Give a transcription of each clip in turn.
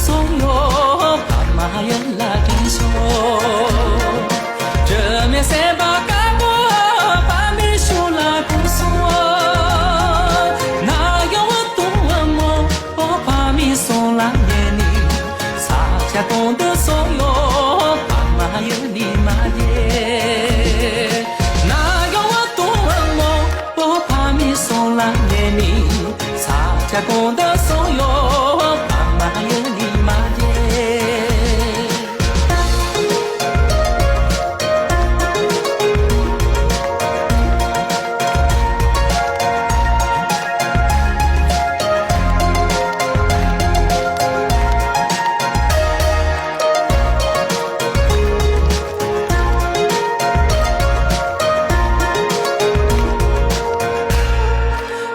松哟，爸妈也拉紧手。这面三把干过，把面修拉公松。那要我多么，我把面送来年里，撒下功德松哟，爸妈有你妈耶。那要我多么，我把面送来年里，撒下功德松哟，爸妈有你妈耶。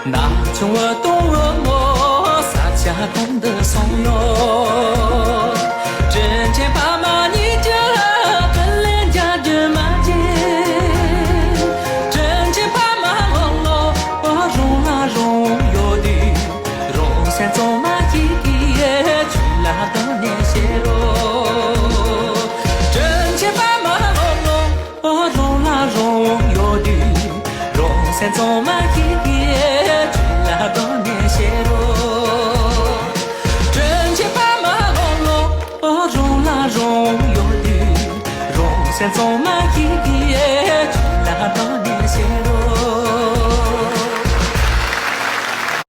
那从我多么撒下功德松哟，真钱爸妈你这跟人家这么近，真钱爸妈我容啊容有的，容三总嘛一个去拉多年些罗，真钱爸妈我容啊容有的，容三总嘛一个。那多年些罗，真钱爸妈容啦容有的，容三总嘛一个，那多年些罗。